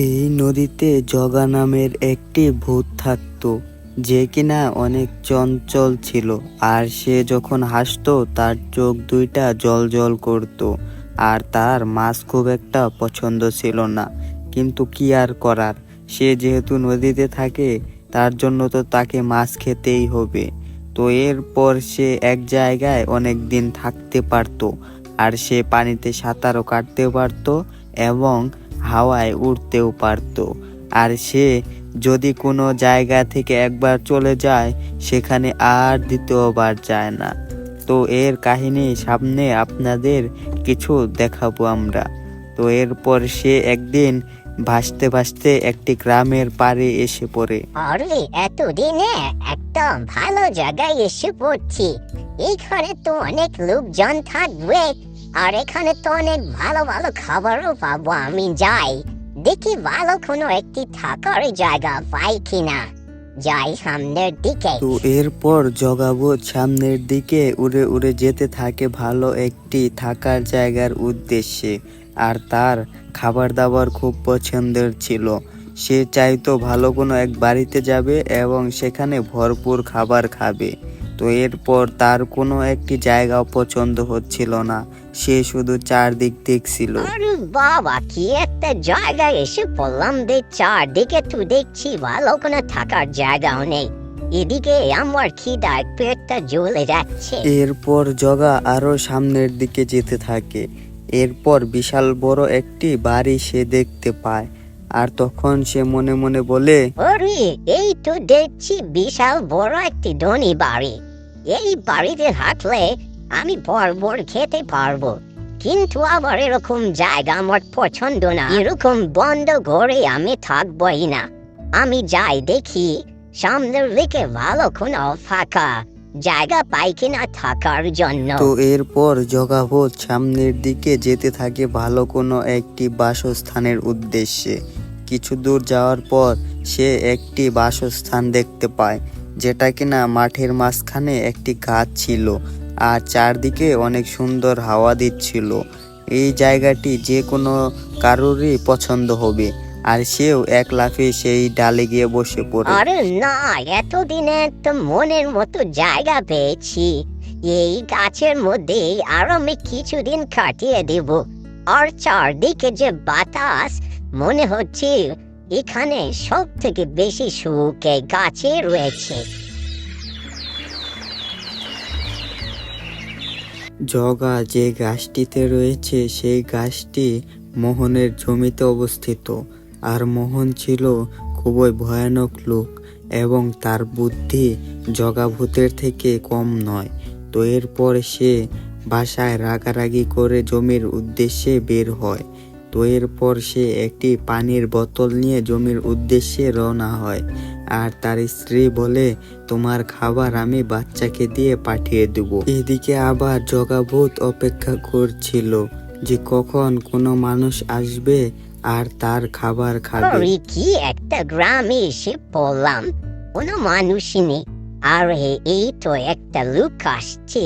এই নদীতে জগা নামের একটি ভূত থাকতো, যে কিনা অনেক চঞ্চল ছিল। আর সে যখন হাসতো তার চোখ দুইটা জল জল করতো। আর তার মাছ খুব একটা পছন্দ ছিল না, কিন্তু কি আর করার, সে যেহেতু নদীতে থাকে তার জন্য তো তাকে মাছ খেতেই হবে। তো এরপর সে এক জায়গায় অনেক দিন থাকতে পারতো। আর সে পানিতে সাঁতারও কাটতে পারতো এবং হাওয়ায় উড়তেও পারতো। আর সে যদি কোনো জায়গা থেকে একবার চলে যায়, সেখানে আর দ্বিতীয়বার যায় না। তো এর কাহিনী সামনে আপনাদের কিছু দেখাবো আমরা। তো এরপর সে একদিন ভাসতে ভাসতে একটি গ্রামের পাড়ে এসে পড়ে। আরে এতদিনে একটা ভালো জায়গায় এসে পড়ছি। এইখানে তো অনেক লোকজন থাকবে, আর এখানে তো অনেক ভালো ভালো খাবারও পাবো। আমি যাই দেখি ভালো কোনো একটি থাকার জায়গা পাই কিনা। যাই সামনের দিকে। তো এরপর জগাভূত সামনের দিকে উড়ে উড়ে যেতে থাকে ভালো একটি থাকার জায়গার উদ্দেশ্যে। আর তার খাবার দাবার খুব পছন্দের ছিল। সে চাইতো ভালো কোনো এক বাড়িতে যাবে এবং সেখানে ভরপুর খাবার খাবে। তো এরপর তার কোনো একটি জায়গাও পছন্দ হচ্ছিল না, সে শুধু চারদিক দেখছিল। আরে বাবা, কি একটা জায়গায় এসে পড়লাম। চারদিকে তো দেখছি ভালো কোনো থাকার জায়গাও নেই। এদিকে আমার খিদায় পেটটা জ্বলে যাচ্ছে। এরপর জগা আরো সামনের দিকে যেতে থাকে। এরপর বিশাল বড় একটি বাড়ি সে দেখতে পায়। আর তখন সে মনে মনে বলে, আরে এই তো দেখছি বিশাল বড় একটি ধনী বাড়ি। এই বাড়িতে থাকলে আমি ভরপুর খেতে পারবো। কিন্তু আবার এরকম জায়গা আমার পছন্দ না। এরকম বন্ধ ঘরে আমি থাকবোই না। আমি যাই দেখি সামনের দিকে ভালো কোনো ফাঁকা জায়গা পাই কিনা থাকার জন্য। তো এরপর জগাভূত সামনের দিকে যেতে থাকে ভালো কোনো একটি বাসস্থানের উদ্দেশ্যে। কিছু দূর যাওয়ার পর সে একটি বাসস্থান দেখতে পায়, যেটা কিনা মাঠের মাঝখানে একটি গাছ ছিল আর চারদিকে অনেক সুন্দর হাওয়া দিচ্ছিল। এই জায়গাটি যে কোনো কারোরই পছন্দ হবে। আর সেও এক লাফে সেই ডালে গিয়ে বসে পড়ে। আরে না, এতদিনে তো মনের মতো জায়গা পেয়েছি। এই গাছের মধ্যে আর আমি কিছুদিন কাটিয়ে দেব। আর চারদিকে যে বাতাস, মনে হচ্ছে এখানে সব থেকে বেশি সুখ এই গাছে রয়েছে। জগা যে গাছটিতে রয়েছে সেই গাছটি মোহনের জমিতে অবস্থিত। আর মোহন ছিল খুবই ভয়ানক লোক এবং তার বুদ্ধি জগাভূতের থেকে কম নয়। তো এরপর সে বাসায় রাগারাগি করে জমির উদ্দেশ্যে বের হয়। তো এরপর সে একটি পানির বোতল নিয়ে জমির উদ্দেশ্যে রওনা হয়। আর তার স্ত্রী বলে, তোমার খাবার আমি বাচ্চাকে দিয়ে পাঠিয়ে দেব। এদিকে আবার জগাভূত অপেক্ষা করছিল যে কখন কোনো মানুষ আসবে আর তার খাবার খাবে। আরে কি একটা গ্রামে এসে পড়লাম, কোনো মানুষই নেই। আর এই তো একটা লোক আসছে,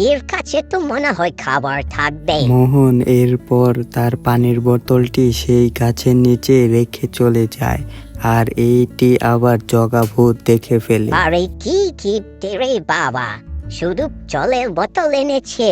এর কাছে তো মনে হয় খাবার থাকবে। মোহন এরপর তার পানির বোতলটি সেই গাছের নিচে রেখে চলে যায়। আর এইটি আবার জগাভূত দেখে ফেলে। আরে কি কি রে বাবা, শুধু জলের বোতল এনেছে,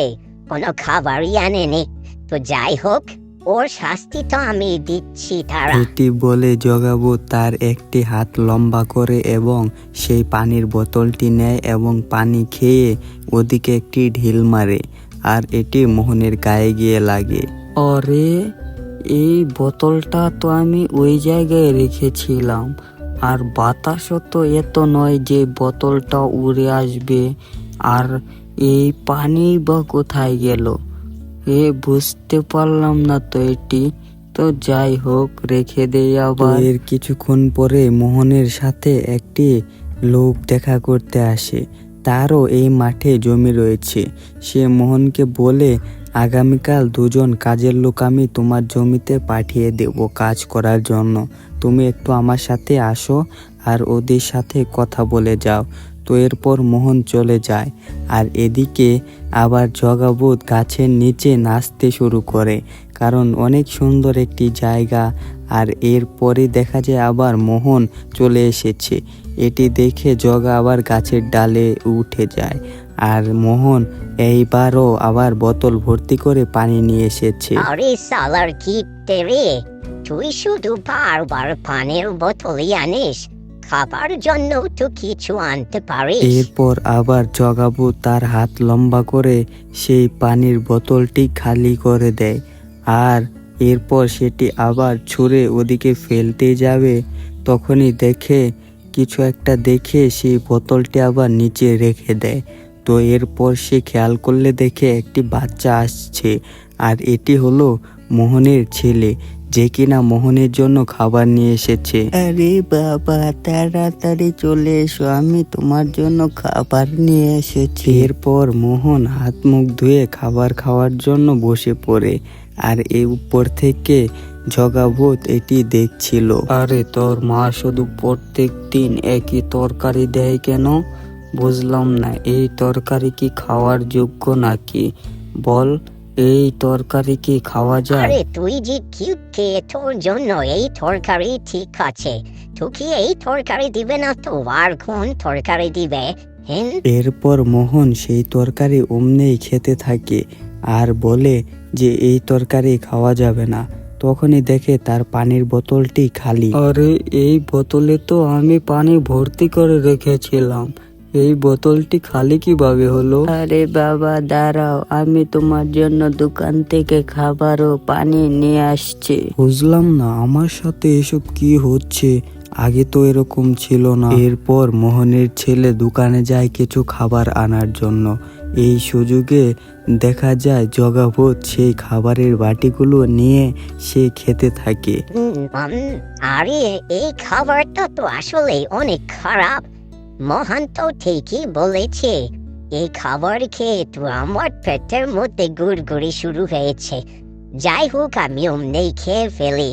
কোনো খাবারই আনেনি। তো যাই হোক, ওর শাস্তি তো আমি দিচ্ছি তারা। এটি বলে জগাভূত তার একটি হাত লম্বা করে এবং সেই পানির বোতলটি নেয় এবং পানি খেয়ে ওদিকে একটি ঢিল মারে। আর এটি মোহনের গায়ে গিয়ে লাগে। আরে এই বোতলটা তো আমি ওই জায়গায় রেখেছিলাম, আর বাতাসও তো এত নয় যে বোতলটা উড়ে আসবে। আর এই পানি বা কোথায় গেল, বুঝতে পারলাম না তো এটি। তো যাই হোক, রেখে দেই আবার। এর কিছুক্ষণ পরে মোহনের সাথে একটি লোক দেখা করতে আসে। তারও এই মাঠে জমি রয়েছে। সে মোহনকে বলে, আগামীকাল দুজন কাজের লোক আমি তোমার জমিতে পাঠিয়ে দেব কাজ করার জন্য। তুমি একটু আমার সাথে আসো আর ওদের সাথে কথা বলে যাও। তো এরপর মোহন চলে যায়। আর এদিকে আবার জগাভূত গাছের নিচে নাচতে শুরু করে, কারণ অনেক সুন্দর একটি জায়গা। আর এরপরে দেখা যায় আবার মোহন চলে এসেছে। এটি দেখে জগা আবার গাছের ডালে উঠে যায়। আর মোহন এইবারও আবার বোতল ভর্তি করে পানি নিয়ে এসেছে। আরে সালার কিপটে রে, তুই শুধু বারবার পানির বোতলই আনিস, খাবার জন্য তো কিছু আনতে পারিস। এরপর আবার জগাভূত তার হাত লম্বা করে সেই পানির বোতলটি খালি করে দেয়। আর এরপর সেটি আবার ছুঁড়ে ওদিকে ফেলতে যাবে, তখনই কিছু একটা দেখে সেই বোতলটি আবার নিচে রেখে দেয়। তো এরপর সে খেয়াল করলে দেখে একটি বাচ্চা আসছে। আর এটি হলো মোহনের ছেলে, যে কিনা মোহনের জন্য খাবার নিয়ে এসেছে। আরে বাবা, তাড়াতাড়ি চলে এসো, আমি তোমার জন্য খাবার নিয়ে এসেছি। এরপর মোহন হাত মুখ ধুয়ে খাবার খাওয়ার জন্য বসে পড়ে। আর এই উপর থেকে জগাভূত এটি দেখছিল। আরে তোর মা শুধু প্রত্যেক দিন একই তরকারি দেয় কেন? বুঝলাম না, এই তরকারি কি খাওয়ার যোগ্য নাকি? বল, এই তরকারি কি খাওয়া যায়? আরে তুই যে কিউটকে, তোর জন্য এই তরকারি ঠিক আছে। তোকে এই তরকারি দিবে না তো আর কোন তরকারি দিবে? এরপর মোহন সেই তরকারি অমনেই খেতে থাকে আর বলে যে এই তরকারি খাওয়া যাবে না। তখনই দেখে তার পানির বোতলটি খালি। আরে এই বোতলে তো আমি পানি ভর্তি করে রেখেছিলাম, এই বোতলটি খালি কিভাবে হলো? আরে বাবা দাঁড়াও, আমি তোমার জন্য দোকান থেকে খাবার ও পানি নিয়ে আসছি। বুঝলাম না, আমার সাথে এসব কি হচ্ছে, আগে তো এরকম ছিল না। এরপর মোহনের ছেলে দোকানে যায় কিছু খাবার আনার জন্য। এই সুযোগে দেখা যায় জগাভূত সেই খাবারের বাটিগুলো নিয়ে সে খেতে থাকে। আরে এই খাবারটা তো আসলে অনেক খারাপ। মোহন তো ঠিকই বলেছে, এই খাবার খেয়ে তো আমার পেটের মধ্যে গুড়গুড়ি শুরু হয়েছে। যাই হোক, আমি অমনি খেয়ে ফেলি,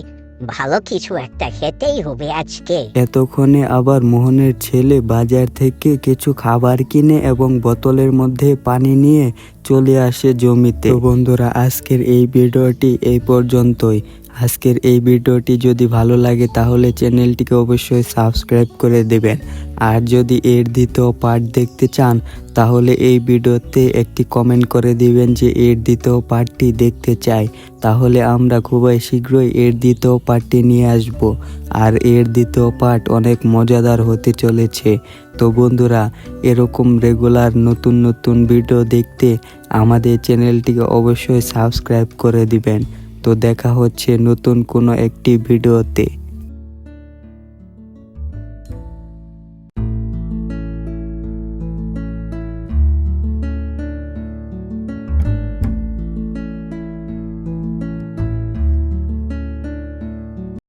ভালো কিছু একটা খেতেই হবে আজকে। এতক্ষণে আবার মোহনের ছেলে বাজার থেকে কিছু খাবার কিনে এবং বোতলের মধ্যে পানি নিয়ে চলে আসে জমিতে। তো বন্ধুরা, আজকের এই ভিডিওটি এই পর্যন্তই। আজকের এই ভিডিওটি যদি ভালো লাগে তাহলে চ্যানেলটিকে অবশ্যই সাবস্ক্রাইব করে দেবেন। আর যদি এর দ্বিতীয় পার্ট দেখতে চান তাহলে এই ভিডিওতে একটি কমেন্ট করে দিবেন যে এর দ্বিতীয় পার্টটি দেখতে চাই। তাহলে আমরা খুবই শীঘ্রই এর দ্বিতীয় পার্টটি নিয়ে আসব। আর এর দ্বিতীয় পার্ট অনেক মজাদার হতে চলেছে। তো বন্ধুরা, এরকম রেগুলার নতুন নতুন ভিডিও দেখতে আমাদের চ্যানেলটিকে অবশ্যই সাবস্ক্রাইব করে দিবেন। তো দেখা হচ্ছে নতুন কোনো একটি ভিডিওতে।